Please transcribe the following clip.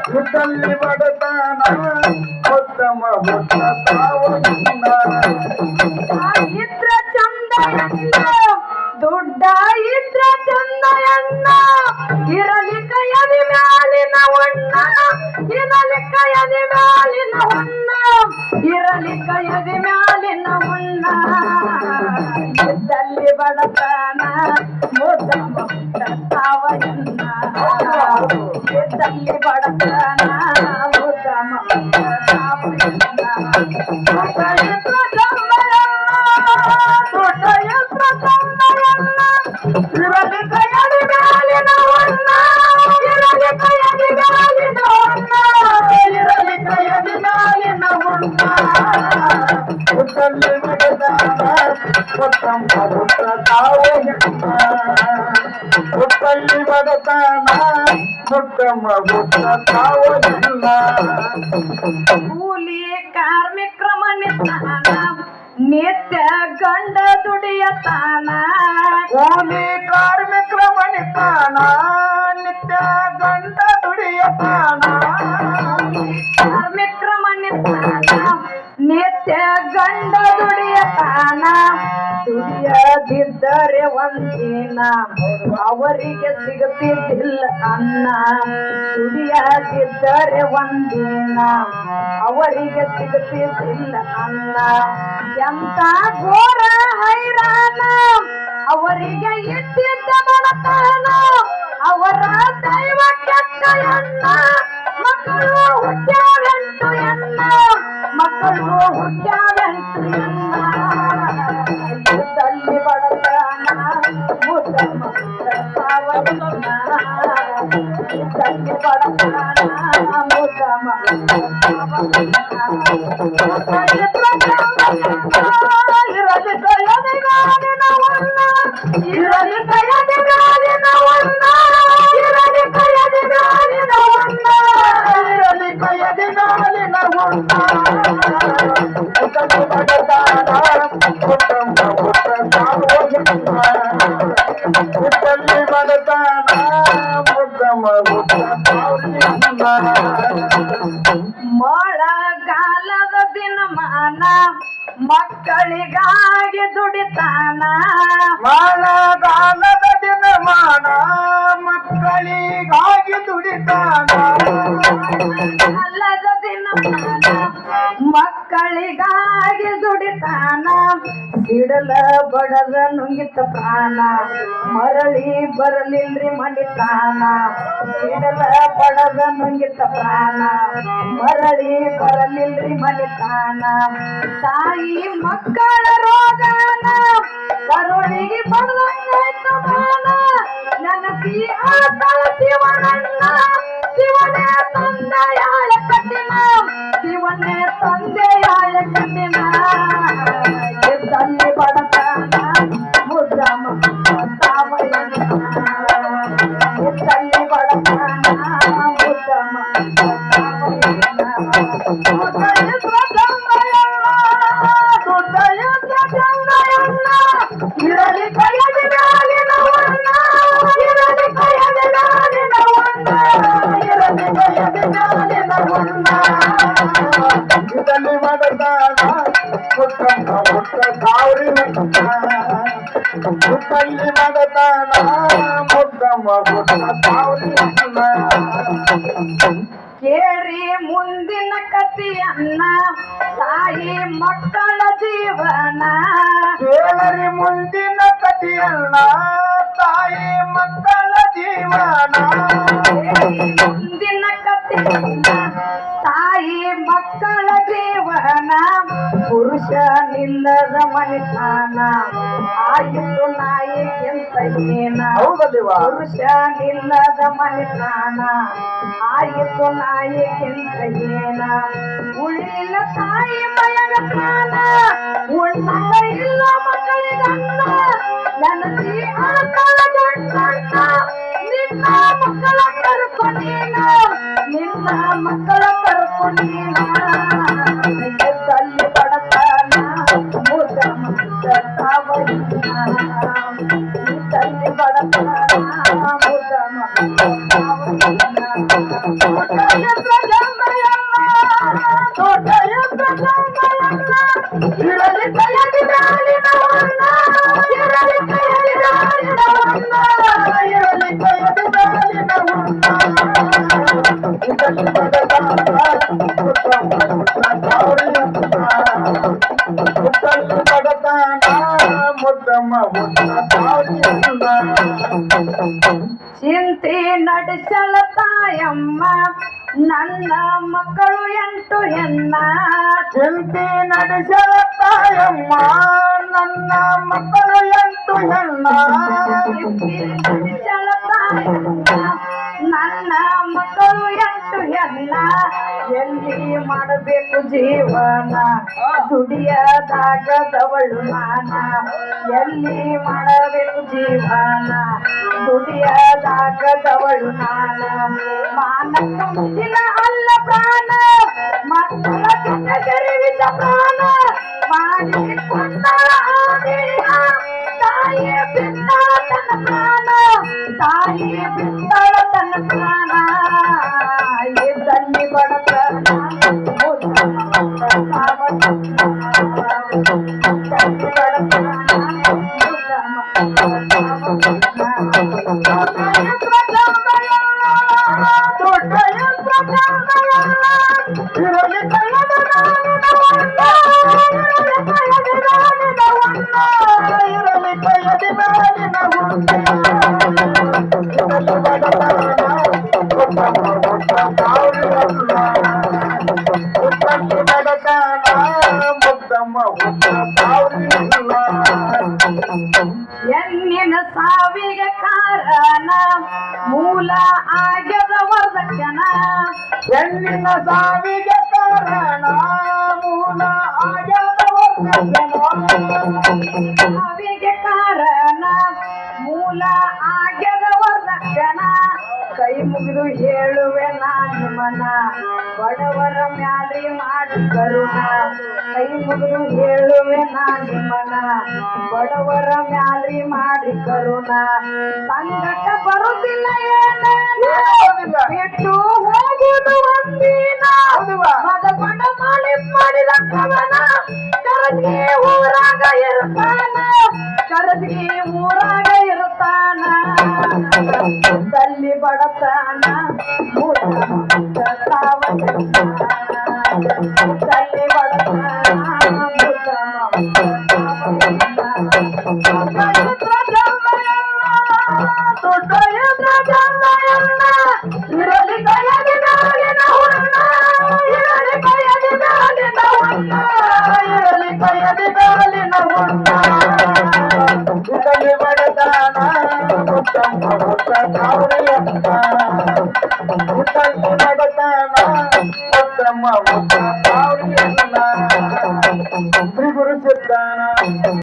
ಹುಟ್ಟಲ್ಲಿ ಬಡತನ ಉತ್ತಮ ಹುಟ್ಟ ಇದ್ರ ಚಂದ ದುಡ್ಡ ಇದ್ರ ಚಂದ ಎಣ್ಣ ಇರಲಿ ಕೈಯದಿ ಮ್ಯಾಲಿನ ಉಣ್ಣ ಇರಲಿ ಕೈಯದಿ ಮ್ಯಾಲಿನ ಉಣ್ಣ ಇರಲಿ ಕೈಯದಿ ಮ್ಯಾಲಿನ ಉಣ್ಣ ಇದ್ದಲ್ಲಿ ಬಡತನ ಉತ್ತಮ ಹುಟ್ಟ ತಾವಣ್ಣ ಇದ್ದಲ್ಲಿ ಬಡತನ ಉತ್ತಮ ಹುಟ್ಟಲ್ಲಿ ಬಡತನ ಉತ್ತಮ ಹುಟ್ಟ ತಾವಣ್ಣ ಕೂಲಿ ಕಾರ್ಮಿಕರ ಮನೆತನ ನಿತ್ಯ ಗಂಡ ದುಡಿಯತಾನ ಕೂಲಿ ಕಾರ್ಮಿಕರ ಮನೆತನ ನಿತ್ಯ ಗಂಡ ದುಡಿಯತಾನ ಕಾರ್ಮಿಕರ ಮನೆತನ ನಿತ್ಯ ಗಂಡ ದುಡಿಯತಾನ ದುಡಿಯದಿದ್ದರೆ ಒಂದಿನ ಅವರಿಗೆ ಸಿಗುತ್ತಿದ್ದಿಲ್ಲ ಅನ್ನ ದುಡಿಯದಿದ್ದರೆ ಒಂದಿನ ಅವರಿಗೆ ಸಿಗುತ್ತಿದ್ದಿಲ್ಲ ಅನ್ನ ಎಂತ ಘೋರ ಹೈರಾಣ ಅವರಿಗೆ ಇಟ್ಟಿದ್ದ ಬಡತನ ಅವರ ದೈವ ಕೆಟ್ಟಯನ್ನ ಮಕ್ಕಳು ಹುಟ್ಟ್ಯಾವೆಂಟು ಎನ್ನ ಮಕ್ಕಳು ಹುಟ್ಟ್ಯಾವೆಂಟು ಎನ್ನ ಇದ್ದಲ್ಲಿ ಬಡತನ ಉತ್ತಮ ತಾವಣ್ಣ ಇದ್ದಲ್ಲಿ ಬಡತನ ಉತ್ತಮ ಇರಲಿ ಕೈಯದಿ ಮ್ಯಾಲಿನ ಉಣ್ಣ ಇರಲಿ ಕೈಯದಿ ಮ್ಯಾಲಿನ ಉಣ್ಣ ಇರಲಿ ಕೈಯದಿ ಮ್ಯಾಲಿನ ಉಣ್ಣ ಇರಲಿ ಕೈಯದಿ ಮ್ಯಾಲಿನ ಉಣ್ಣ ಉತ್ತಮ ಬಡತನ ಉತ್ತಮ ಹುಟ್ಟ ತಾವಣ್ಣ ಹುಟ್ಟಲ್ಲಿ ಬಡತನ ಉತ್ತಮ ಹುಟ್ಟ ತಾವಣ್ಣ ಮಳೆಗಾಲದ ದಿನಮಾನ ಮಕ್ಕಳಿಗಾಗಿ ದುಡಿತಾನ ಮಳೆಗಾಲದ ದಿನಮಾನ ಮಕ್ಕಳಿಗಾಗಿ ದುಡಿತಾನ ಕಾಲದ ದಿನಮಾನ ಮಕ್ಕಳಿಗಾಗಿ ದುಡಿತಾನ ಸಿಡಲ ಬಡದ ನುಂಗಿತ ಪ್ರಾಣ ಮರಳಿ ಬರಲಿಲ್ರಿ ಮಣಿತಾನ ಸಿಡಲ ಬಡದ ನುಂಗಿತ ಪ್ರಾಣ ಮರಳಿ ಬರಲಿಲ್ರಿ ಮಣಿತಾನ ತಾಯಿ ಮಕ್ಕಳ ರೋಗನ ಕರುಣಿಗೆ ಬಡದಂಗಾಯ್ತು ಬಾನ ನನಸಿ ಆತಳ ಶಿವನನ್ನ ಶಿವನೇ ತಂದೆಯಾಳ ಕಠಿಣ ಶಿವನೇ ತಂದೆಯಾಳ ಕಠಿಣ ಇದ್ದಲ್ಲಿ ಬಡತನ ಉತ್ತಮ ತಾವಣ್ಣ ಇದ್ದಲ್ಲಿ ಬಡತನ ಉತ್ತಮ ಇರಲಿ ಕೈಯದಿ ಮ್ಯಾಲಿನ ಉಣ್ಣ ಇರಲಿ ಕೈಯದಿ ಮ್ಯಾಲಿನ ಉಣ್ಣ ಇರಲಿ ಕೈಯದಿ ಮ್ಯಾಲಿನ ಉಣ್ಣ ಇದ್ದಲ್ಲಿ ಬಡತನ ಉತ್ತಮ ಹುಟ್ಟ ತಾವಣ್ಣ ಹುಟ್ಟಲ್ಲಿ ಬಡತನ ಉತ್ತಮ ಹುಟ್ಟ ತಾವಣ್ಣ ಕೇಳಿ ಮುಂದಿನ ಕಥೆಯನ್ನ ತಾಯಿ ಮಕ್ಕಳ ಜೀವನ ಕೇಳರಿ ಮುಂದಿನ ಕಥೆಯನ್ನ ತಾಯಿ ಮಕ್ಕಳ ಜೀವನ ಮುಂದಿನ ಕಥೆಯನ್ನ ತಾಯಿ ಮಕ್ಕಳ ಜೀವನ ಪುರುಷ ನಿಲ್ಲದ ಮನಿತಾನ ಆಯಿತು ನಾಯಿಗಿಂತ ಏನ ಹೌದಲ್ವ ಪುರುಷ ನಿಲ್ಲದ ಮನೆತನ ಆಯಿತು ನಾಯಿಗಿಂತ ಏನ ಉಳಿಲಿಲ್ಲ ತಾಯಿ ಮಯಗತಾನ ಉಣ್ಣ ಇಲ್ಲ ಮಕ್ಕಳಿಗನ್ನ ನನಸಿ ಆಕಳ ಗಂಡ ನಿನ್ನ ಮಕ್ಕಳ ಕರ್ಕೊಂಡೀನ ನಿನ್ನ ಮಕ್ಕಳ ಕರ್ಕೊಂಡೀನ ಎದ್ದಲ್ಲಿ ಬಡತನ ಮುದ ಮುದ ತಾವಯ್ಯನ ಎದ್ದಲ್ಲಿ ಬಡತನ ಮುದ ಮುದ ತಾವಯ್ಯನ ಇರಲಿ ಕೈಯಲ್ಲಿ ಮ್ಯಾಲಿನ ವರ್ಣ ಇರಲಿ ಕೈಯಲ್ಲಿ ಮ್ಯಾಲಿನ ವರ್ಣ ಇರಲಿ ಕೈಯಲ್ಲಿ ಮ್ಯಾಲಿನ ಚಿಂತೆ ನಡೆಸಲ ತಾಯಮ್ಮ ನನ್ನ ಮಕ್ಕಳು 8 ಹೆಣ್ಣ ಚಿಂತೆ ನಡೆಸಲ ತಾಯಮ್ಮ ನನ್ನ ಮಕ್ಕಳು 8 ಹೆಣ್ಣ ನಡೆಸಲ ತಾಯಮ್ಮ ನನ್ನ ಮಕ್ಕಳು 8 ಹೆಣ್ಣ ಎಲ್ಲಿ ಮಾಡಬೇಕು ಜೀವನ ದುಡಿಯದಾಗದವಳು ನಾನ ಎಲ್ಲಿ ಮಾಡಬೇಕು ಜೀವನ ದುಡಿಯದಾಗದವಳು ನಾನ ಮಾನಕ್ಕ ಮುಂದಿನ ಅಲ್ಲ ಪ್ರಾಣ ಮಕ್ಕಳ ಜೊತೆ ಜರಿವಿದ ಪ್ರಾಣ ಮಾಡಿಕೊಂಡ ಆದಿಯ ತಾಯಿ ಬಿಟ್ಟಳ ತನ್ನ ಪ್ರಾಣ ತಾಯಿ ಬಿಟ್ಟಳ ತನ್ನ ಪ್ರಾಣ ಎದ್ದಲ್ಲಿ ಬಡತನ ಹೆಣ್ಣಿನ ಸಾವಿಗೆ ಕಾರಣ ಮೂಲ ಆಗ್ಯದ ವರದಕ್ಷಣ ಹೆಣ್ಣಿನ ಸಾವಿಗೆ ಕಾರಣ ಮೂಲ ಆಗ್ಯದ ಸಾವಿಗೆ ಕಾರಣ ಮೂಲ ಆಗ್ಯದ ವರದಕ್ಷಣ ಕೈ ಮುಗಿದು ಹೇಳುವೆ ನಿಮ್ಮನ ಬಡವರ ಮ್ಯಾಲಿ ಮಾಡಿ ಕರುಣ ಕೈ ಮುಗಿದು ಹೇಳುವೆ ನಿಮ್ಮನ ಬಡವರ ಮ್ಯಾಲಿ ಮಾಡಿ ಕರುಣ ಸಂಕಟ ಬರುದಿಲ್ಲ ಏನೇನು ಬಿಟ್ಟು ಹೋಗುದು ಒಂದಿನ ಮಗ ಬಡ ಮಾಡಿದ ಕವನ ಕರಗಿ ಊರಾಗ ಇರ್ತಾನ ಕರಗಿ ಊರಾಗ ಇರ್ತಾನ ದಲ್ಲಿ ಬಡತನ ದಲ್ಲಿ ಬಡತನ ಇರಲಿ ಕೈಯಲ್ಲಿ ಮ್ಯಾಲಿನ ಹುಣ್ಣ ಇರಲಿ ಕೈಯಲ್ಲಿ ಮ್ಯಾಲಿನ ಹುಣ್ಣ ಇರಲಿ ಕೈಯಲ್ಲಿ ಮ್ಯಾಲಿನ ಹುಣ್ಣ ಇದರಲ್ಲಿ ಬಡತನ ಉತ್ತಮ ಬಡತನ ಉತ್ತಮ